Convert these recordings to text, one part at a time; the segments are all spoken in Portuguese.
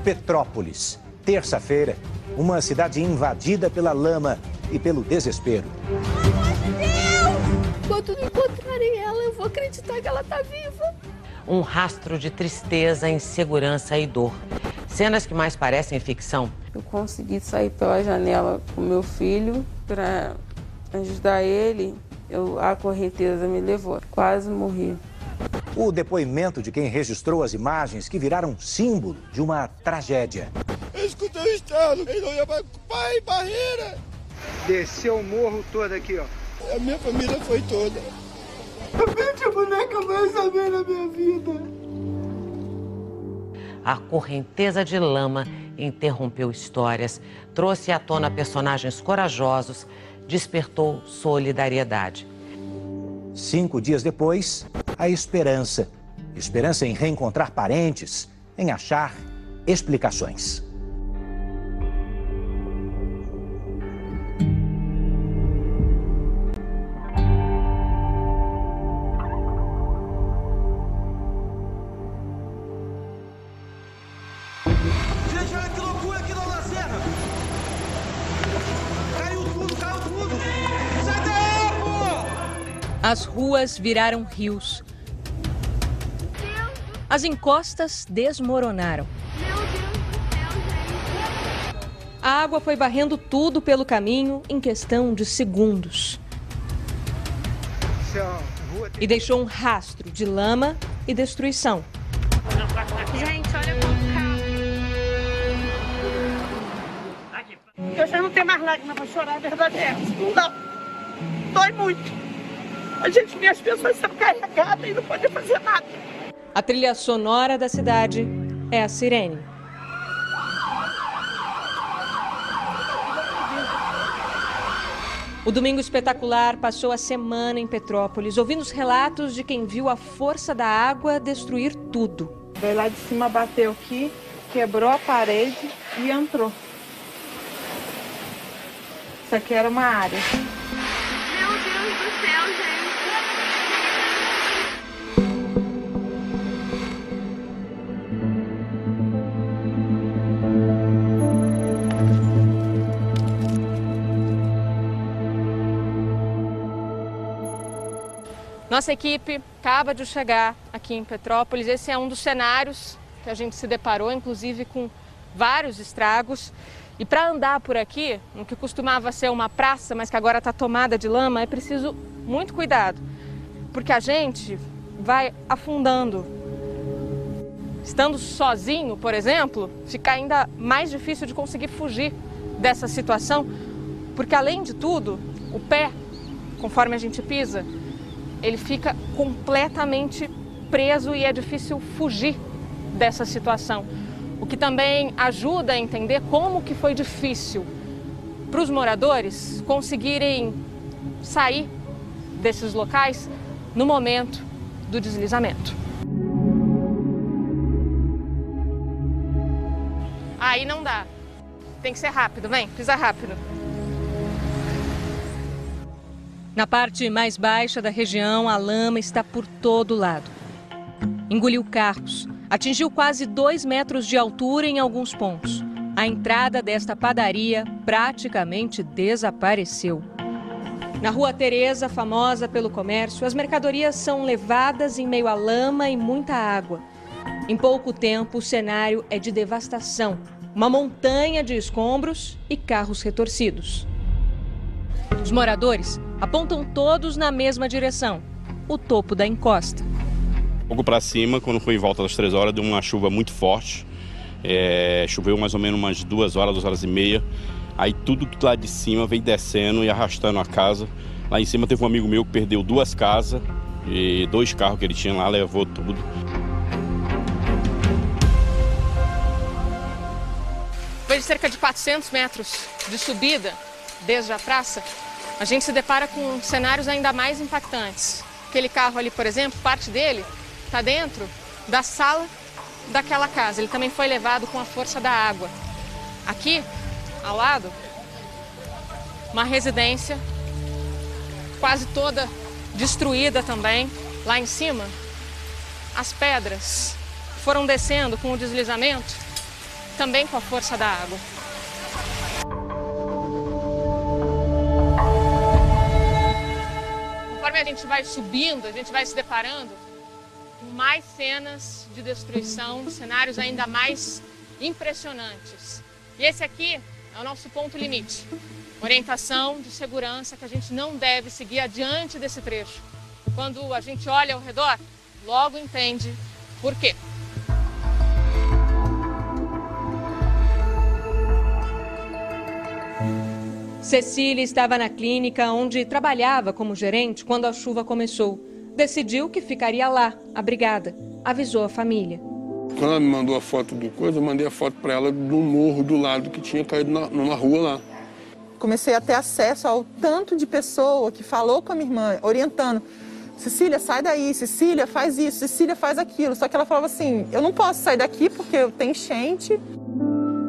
Petrópolis. Terça-feira, uma cidade invadida pela lama e pelo desespero. Enquanto não encontrarem ela, eu vou acreditar que ela está viva. Um rastro de tristeza, insegurança e dor. Cenas que mais parecem ficção. Eu consegui sair pela janela com meu filho para ajudar ele. A correnteza me levou, quase morri. O depoimento de quem registrou as imagens que viraram símbolo de uma tragédia. Eu escutei o estalo, ele olhou para pai, barreira. Desceu o morro todo aqui, ó. A minha família foi toda. Eu perdi a boneca mais a ver na minha vida. A correnteza de lama interrompeu histórias, trouxe à tona personagens corajosos, despertou solidariedade. 5 dias depois, a esperança. Esperança em reencontrar parentes, em achar explicações. Gente, olha que loucura aqui na serra! Caiu tudo! Sai daí, pô! As ruas viraram rios. As encostas desmoronaram. A água foi varrendo tudo pelo caminho em questão de segundos. E deixou um rastro de lama e destruição. Gente, olha como carro. Eu já não tenho mais lágrimas para chorar, a verdade é essa. Não dá. Dói muito. A gente vê as pessoas sendo carregadas e não pode fazer nada. A trilha sonora da cidade é a sirene. O Domingo Espetacular passou a semana em Petrópolis, ouvindo os relatos de quem viu a força da água destruir tudo. Veio lá de cima, bateu aqui, quebrou a parede e entrou. Isso aqui era uma área. Meu Deus do céu, gente. Nossa equipe acaba de chegar aqui em Petrópolis. Esse é um dos cenários que a gente se deparou, inclusive com vários estragos. E para andar por aqui, no que costumava ser uma praça, mas que agora está tomada de lama, é preciso muito cuidado, porque a gente vai afundando. Estando sozinho, por exemplo, fica ainda mais difícil de conseguir fugir dessa situação, porque além de tudo, o pé, conforme a gente pisa, ele fica completamente preso e é difícil fugir dessa situação. O que também ajuda a entender como que foi difícil para os moradores conseguirem sair desses locais no momento do deslizamento. Aí não dá. Tem que ser rápido, vem, pisa rápido. Na parte mais baixa da região, a lama está por todo lado. Engoliu carros, atingiu quase 2 metros de altura em alguns pontos. A entrada desta padaria praticamente desapareceu. Na Rua Tereza, famosa pelo comércio, as mercadorias são levadas em meio à lama e muita água. Em pouco tempo, o cenário é de devastação. Uma montanha de escombros e carros retorcidos. Os moradores apontam todos na mesma direção, o topo da encosta. Pouco para cima, quando foi em volta das 3 horas, deu uma chuva muito forte. Choveu mais ou menos umas 2 horas, 2 horas e meia. Aí tudo lá de cima veio descendo e arrastando a casa. Lá em cima teve um amigo meu que perdeu 2 casas e 2 carros que ele tinha lá, levou tudo. Depois de cerca de 400 metros de subida desde a praça, a gente se depara com cenários ainda mais impactantes. Aquele carro ali, por exemplo, parte dele está dentro da sala daquela casa. Ele também foi levado com a força da água. Aqui, ao lado, uma residência quase toda destruída também. Lá em cima, as pedras foram descendo com o deslizamento também com a força da água. Conforme a gente vai subindo, a gente vai se deparando com mais cenas de destruição, cenários ainda mais impressionantes. E esse aqui é o nosso ponto limite. Orientação de segurança que a gente não deve seguir adiante desse trecho. Quando a gente olha ao redor, logo entende por quê. Cecília estava na clínica onde trabalhava como gerente quando a chuva começou. Decidiu que ficaria lá, abrigada. Avisou a família. Quando ela me mandou a foto do coisa, eu mandei a foto para ela do morro do lado que tinha caído numa rua lá. Comecei a ter acesso ao tanto de pessoa que falou com a minha irmã, orientando. Cecília, sai daí, Cecília, faz isso, Cecília, faz aquilo. Só que ela falava assim, eu não posso sair daqui porque tem enchente.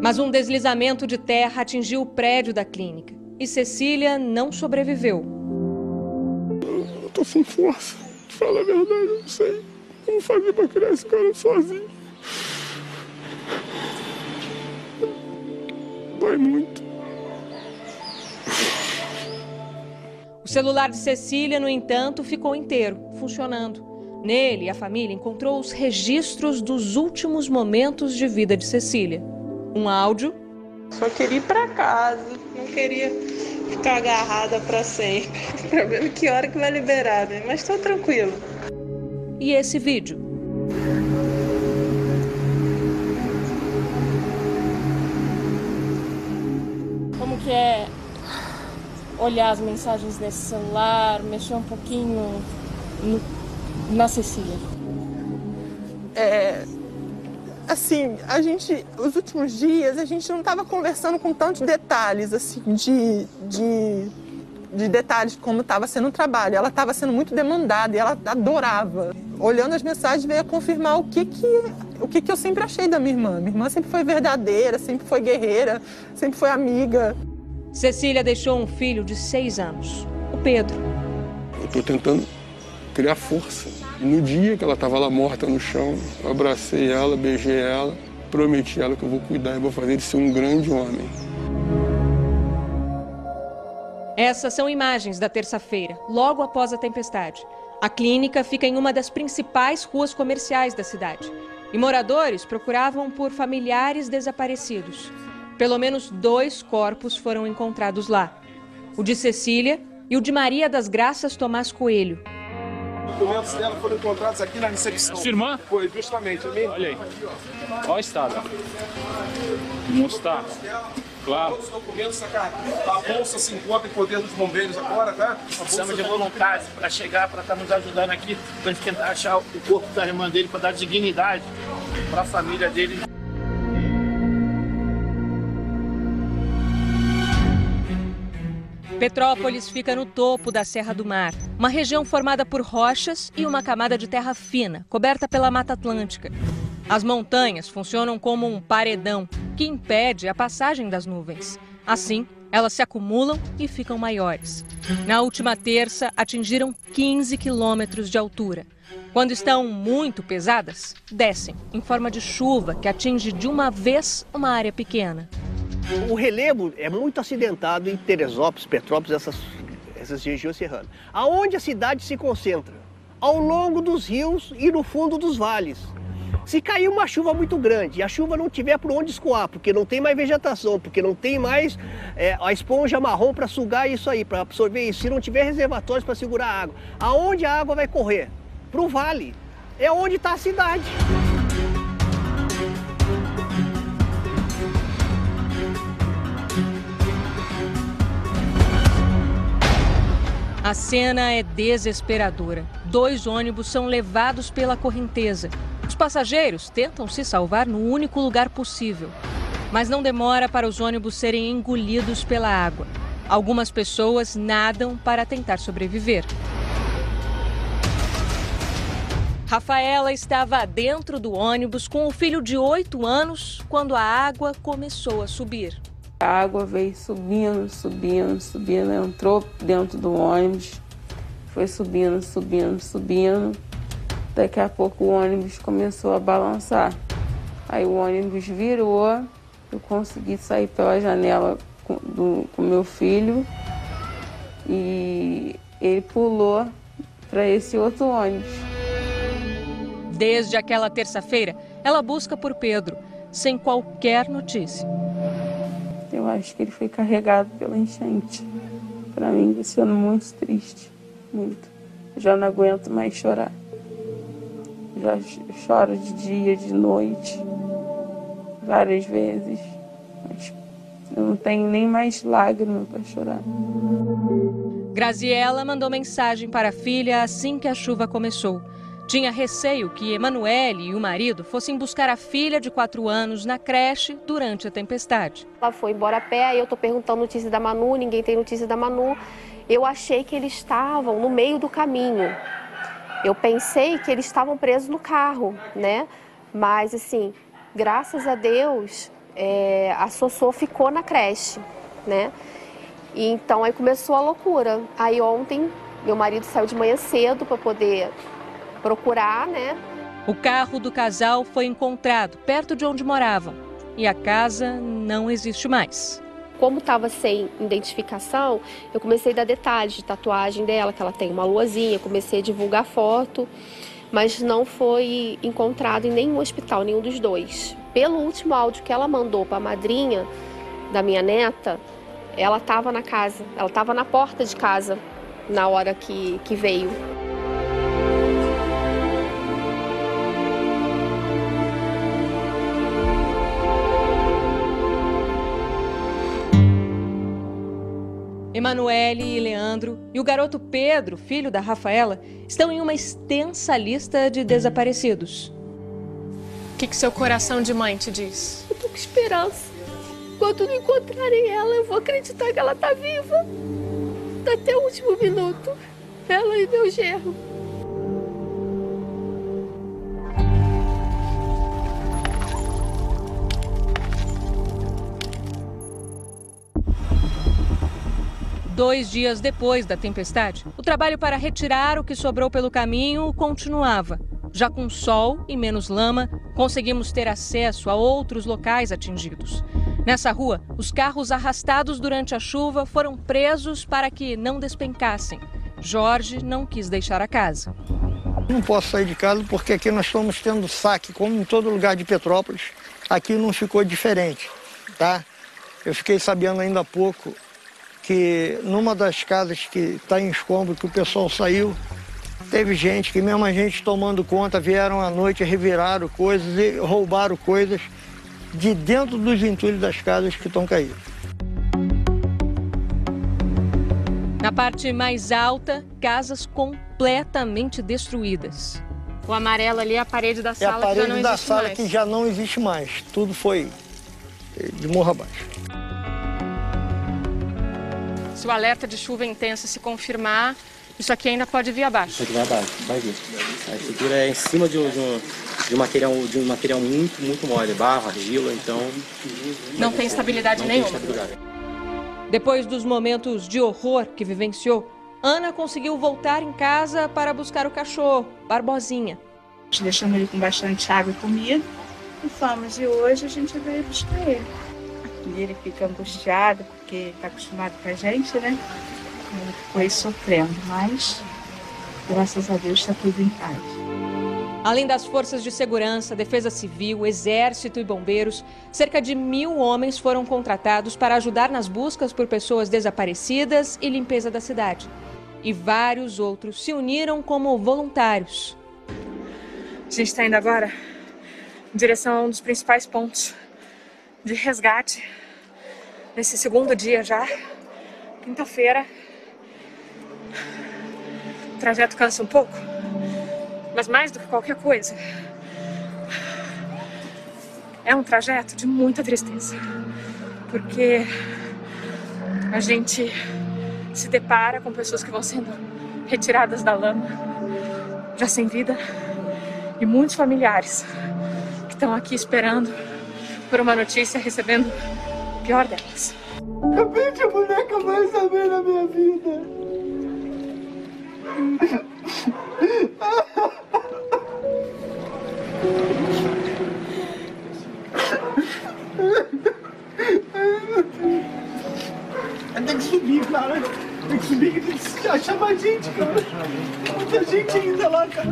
Mas um deslizamento de terra atingiu o prédio da clínica. E Cecília não sobreviveu. Eu tô sem força. Pra falar a verdade, eu não sei como fazer pra criar esse cara sozinho. Dói muito. O celular de Cecília, no entanto, ficou inteiro, funcionando. Nele, a família encontrou os registros dos últimos momentos de vida de Cecília. Um áudio. Só queria ir para casa, não queria ficar agarrada para sempre. O problema é que hora que vai liberar, né? Mas estou tranquilo. E esse vídeo. Como que é olhar as mensagens nesse celular, mexer um pouquinho na Cecília? Assim, os últimos dias, a gente não estava conversando com tantos detalhes, assim, de detalhes como estava sendo o trabalho. Ela estava sendo muito demandada e ela adorava. Olhando as mensagens, veio a confirmar o que eu sempre achei da minha irmã. Minha irmã sempre foi verdadeira, sempre foi guerreira, sempre foi amiga. Cecília deixou um filho de 6 anos, o Pedro. Eu estou tentando criar força. E no dia que ela estava lá morta no chão, eu abracei ela, beijei ela, prometi a ela que eu vou cuidar e vou fazer ele ser um grande homem. Essas são imagens da terça-feira, logo após a tempestade. A clínica fica em uma das principais ruas comerciais da cidade. E moradores procuravam por familiares desaparecidos. Pelo menos 2 corpos foram encontrados lá. O de Cecília e o de Maria das Graças Tomás Coelho. Os documentos dela foram encontrados aqui na recepção. Sua irmã? Foi, justamente. Olha aí. Olha o estado. Não está. Claro. Todos os documentos, a bolsa se encontra em poder dos bombeiros agora, tá? Precisamos de voluntários para chegar, para estar nos ajudando aqui, para a gente tentar achar o corpo da irmã dele, para dar dignidade para a família dele. Petrópolis fica no topo da Serra do Mar, uma região formada por rochas e uma camada de terra fina, coberta pela Mata Atlântica. As montanhas funcionam como um paredão que impede a passagem das nuvens. Assim, elas se acumulam e ficam maiores. Na última terça, atingiram 15 quilômetros de altura. Quando estão muito pesadas, descem em forma de chuva que atinge de uma vez uma área pequena. O relevo é muito acidentado em Teresópolis, Petrópolis, essas regiões serranas. Aonde a cidade se concentra? Ao longo dos rios e no fundo dos vales. Se cair uma chuva muito grande e a chuva não tiver por onde escoar, porque não tem mais vegetação, porque não tem mais a esponja marrom para sugar isso aí, para absorver isso, se não tiver reservatórios para segurar a água, aonde a água vai correr? Para o vale. É onde está a cidade. A cena é desesperadora. 2 ônibus são levados pela correnteza. Os passageiros tentam se salvar no único lugar possível. Mas não demora para os ônibus serem engolidos pela água. Algumas pessoas nadam para tentar sobreviver. Rafaela estava dentro do ônibus com o filho de 8 anos quando a água começou a subir. A água veio subindo, subindo, subindo, entrou dentro do ônibus, foi subindo, subindo, subindo. Daqui a pouco o ônibus começou a balançar. Aí o ônibus virou, eu consegui sair pela janela com meu filho e ele pulou para esse outro ônibus. Desde aquela terça-feira, ela busca por Pedro, sem qualquer notícia. Eu acho que ele foi carregado pela enchente. Para mim, está sendo muito triste, muito. Eu já não aguento mais chorar. Já choro de dia, de noite, várias vezes. Mas eu não tenho nem mais lágrimas para chorar. Graziela mandou mensagem para a filha assim que a chuva começou. Tinha receio que Emanuele e o marido fossem buscar a filha de 4 anos na creche durante a tempestade. Ela foi embora a pé, aí eu tô perguntando notícia da Manu, ninguém tem notícia da Manu. Eu achei que eles estavam no meio do caminho. Eu pensei que eles estavam presos no carro, né? Mas, assim, graças a Deus, a Sossô ficou na creche, né? E então aí começou a loucura. Aí ontem, meu marido saiu de manhã cedo para poder procurar, né? O carro do casal foi encontrado perto de onde moravam e a casa não existe mais. Como estava sem identificação, eu comecei a dar detalhes de tatuagem dela, que ela tem uma luazinha, comecei a divulgar foto, mas não foi encontrado em nenhum hospital, nenhum dos dois. Pelo último áudio que ela mandou para a madrinha da minha neta, ela estava na casa, ela estava na porta de casa na hora que veio. Emanuele e Leandro e o garoto Pedro, filho da Rafaela, estão em uma extensa lista de desaparecidos. O que seu coração de mãe te diz? Eu tô com esperança. Quando não encontrarem ela, eu vou acreditar que ela tá viva. Até o último minuto. Ela e meu genro. Dois dias depois da tempestade, o trabalho para retirar o que sobrou pelo caminho continuava. Já com sol e menos lama, conseguimos ter acesso a outros locais atingidos. Nessa rua, os carros arrastados durante a chuva foram presos para que não despencassem. Jorge não quis deixar a casa. Não posso sair de casa porque aqui nós estamos tendo saque, como em todo lugar de Petrópolis. Aqui não ficou diferente, tá? Eu fiquei sabendo ainda há pouco que numa das casas que está em escombro, que o pessoal saiu, teve gente que mesmo a gente tomando conta, vieram à noite, reviraram coisas e roubaram coisas de dentro dos entulhos das casas que estão caídas. Na parte mais alta, casas completamente destruídas. O amarelo ali é a parede da sala que já não existe mais. É a parede da sala que já não existe mais. Tudo foi de morro abaixo. Se o alerta de chuva intensa se confirmar, isso aqui ainda pode vir abaixo. Isso aqui vai abaixo, vai vir. A estrutura é em cima de um material muito mole, barro, argila, então... Não tem estabilidade nenhuma. Depois dos momentos de horror que vivenciou, Ana conseguiu voltar em casa para buscar o cachorro, Barbosinha. Deixamos ele com bastante água e comida e fomos. E hoje a gente veio buscar ele. E ele fica angustiado porque está acostumado com a gente, né? Ele foi sofrendo, mas graças a Deus está tudo em paz. Além das forças de segurança, Defesa Civil, Exército e bombeiros, cerca de 1.000 homens foram contratados para ajudar nas buscas por pessoas desaparecidas e limpeza da cidade. E vários outros se uniram como voluntários. A gente está indo agora em direção a um dos principais pontos de resgate nesse segundo dia já, quinta-feira. O trajeto cansa um pouco, mas mais do que qualquer coisa, é um trajeto de muita tristeza, porque a gente se depara com pessoas que vão sendo retiradas da lama, já sem vida, e muitos familiares que estão aqui esperando por uma notícia, recebendo o pior delas. Eu perdi a boneca mais amada na minha vida. Tem que subir, tem que achar mais gente, cara. Tem muita gente ainda lá, cara.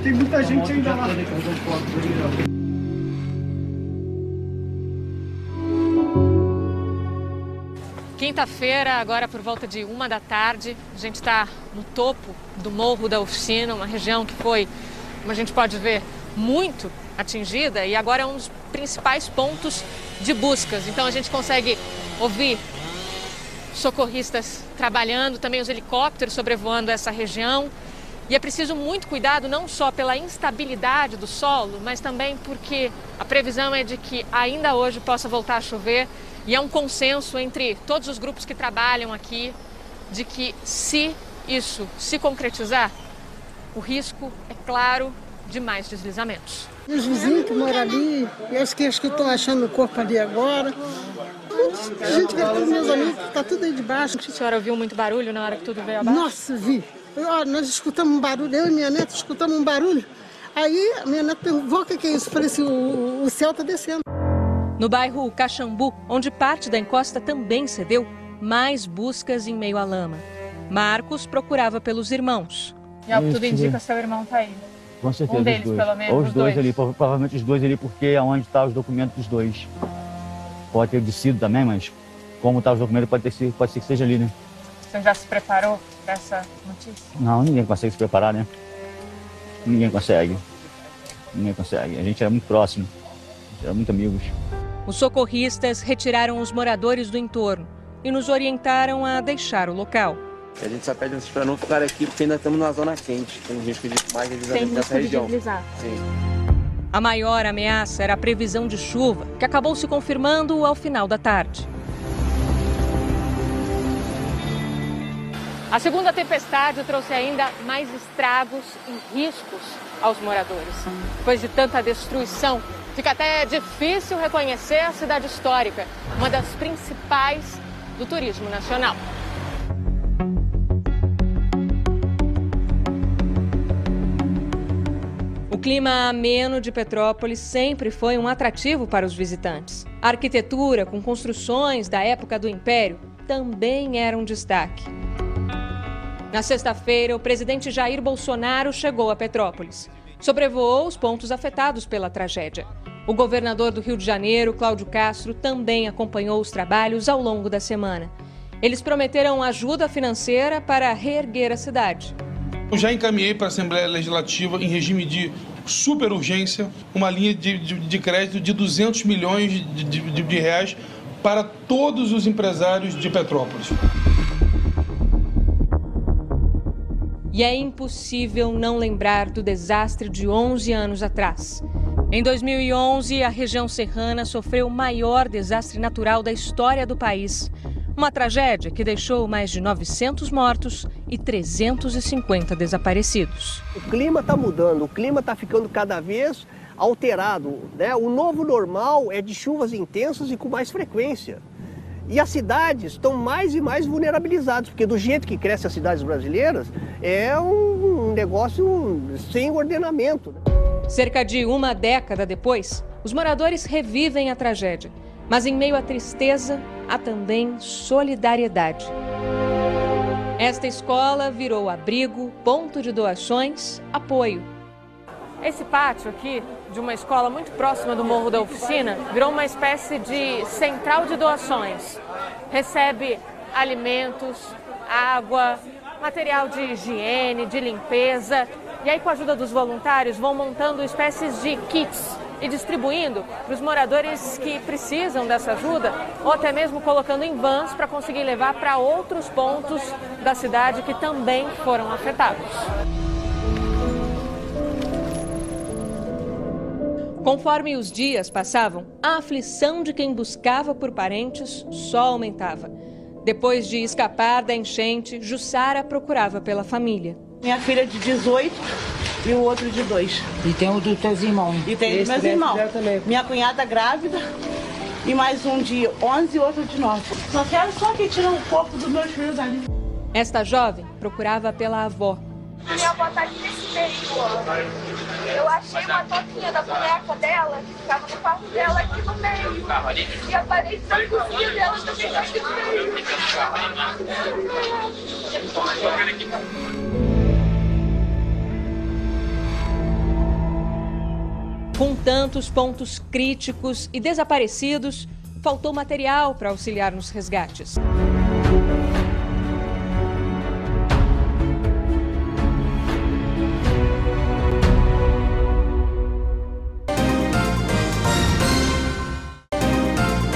Tem muita gente ainda lá. Quinta-feira, agora por volta de 1 da tarde, a gente está no topo do Morro da Oficina, uma região que foi, como a gente pode ver, muito atingida e agora é um dos principais pontos de buscas. Então a gente consegue ouvir socorristas trabalhando, também os helicópteros sobrevoando essa região. E é preciso muito cuidado, não só pela instabilidade do solo, mas também porque a previsão é de que ainda hoje possa voltar a chover. E é um consenso entre todos os grupos que trabalham aqui de que, se isso se concretizar, o risco é claro de mais deslizamentos. Os vizinhos que moram ali, e os que estão achando o corpo ali agora. A gente vê todos meus amigos, está tudo aí debaixo. A senhora ouviu muito barulho na hora que tudo veio abaixo? Nossa, vi. Nós escutamos um barulho, eu e minha neta escutamos um barulho. Aí a minha neta perguntou: o que é isso? Eu falei assim: o céu está descendo. No bairro Caxambu, onde parte da encosta também cedeu, mais buscas em meio à lama. Marcos procurava pelos irmãos. E ao que tudo indica, seu irmão está aí. Com certeza, um deles, os dois. Pelo menos. Ou os dois ali, provavelmente os dois ali, porque é onde estão os documentos dos dois. Pode ter descido também, mas como estão os documentos, pode ser que seja ali, né? Você já se preparou para essa notícia? Não, ninguém consegue se preparar, né? Ninguém consegue. Ninguém consegue. A gente era muito próximo, a gente era muito amigos. Os socorristas retiraram os moradores do entorno e nos orientaram a deixar o local. A gente só pede para não ficar aqui porque ainda estamos na zona quente. Tem risco de mais deslizamento nessa região. Sim. A maior ameaça era a previsão de chuva, que acabou se confirmando ao final da tarde. A segunda tempestade trouxe ainda mais estragos e riscos aos moradores. Depois de tanta destruição, fica até difícil reconhecer a cidade histórica, uma das principais do turismo nacional. O clima ameno de Petrópolis sempre foi um atrativo para os visitantes. A arquitetura, com construções da época do Império, também era um destaque. Na sexta-feira, o presidente Jair Bolsonaro chegou a Petrópolis. Sobrevoou os pontos afetados pela tragédia. O governador do Rio de Janeiro, Cláudio Castro, também acompanhou os trabalhos ao longo da semana. Eles prometeram ajuda financeira para reerguer a cidade. Eu já encaminhei para a Assembleia Legislativa, em regime de super urgência, uma linha de crédito de 200 milhões de reais para todos os empresários de Petrópolis. E é impossível não lembrar do desastre de 11 anos atrás. Em 2011, a região serrana sofreu o maior desastre natural da história do país. Uma tragédia que deixou mais de 900 mortos e 350 desaparecidos. O clima está mudando, o clima está ficando cada vez alterado, né? O novo normal é de chuvas intensas e com mais frequência. E as cidades estão mais e mais vulnerabilizadas, porque do jeito que crescem as cidades brasileiras, é um negócio sem ordenamento. Cerca de uma década depois, os moradores revivem a tragédia. Mas em meio à tristeza, há também solidariedade. Esta escola virou abrigo, ponto de doações, apoio. Esse pátio aqui, de uma escola muito próxima do Morro da Oficina, virou uma espécie de central de doações. Recebe alimentos, água, material de higiene, de limpeza. E aí, com a ajuda dos voluntários, vão montando espécies de kits e distribuindo para os moradores que precisam dessa ajuda, ou até mesmo colocando em vans para conseguir levar para outros pontos da cidade que também foram afetados. Conforme os dias passavam, a aflição de quem buscava por parentes só aumentava. Depois de escapar da enchente, Jussara procurava pela família. Minha filha de 18 e o outro de 2. E tem um dos teus irmãos? E tem os meus irmãos. Minha cunhada grávida e mais um de 11 e outro de 9. Só quero que tire o corpo dos meus filhos ali. Esta jovem procurava pela avó. Minha avó tá aqui nesse meio, ó. Eu achei uma toquinha da boneca dela, que ficava no quarto dela aqui no meio. E a parede da cozinha dela também tá aqui no meio. Com tantos pontos críticos e desaparecidos, faltou material para auxiliar nos resgates.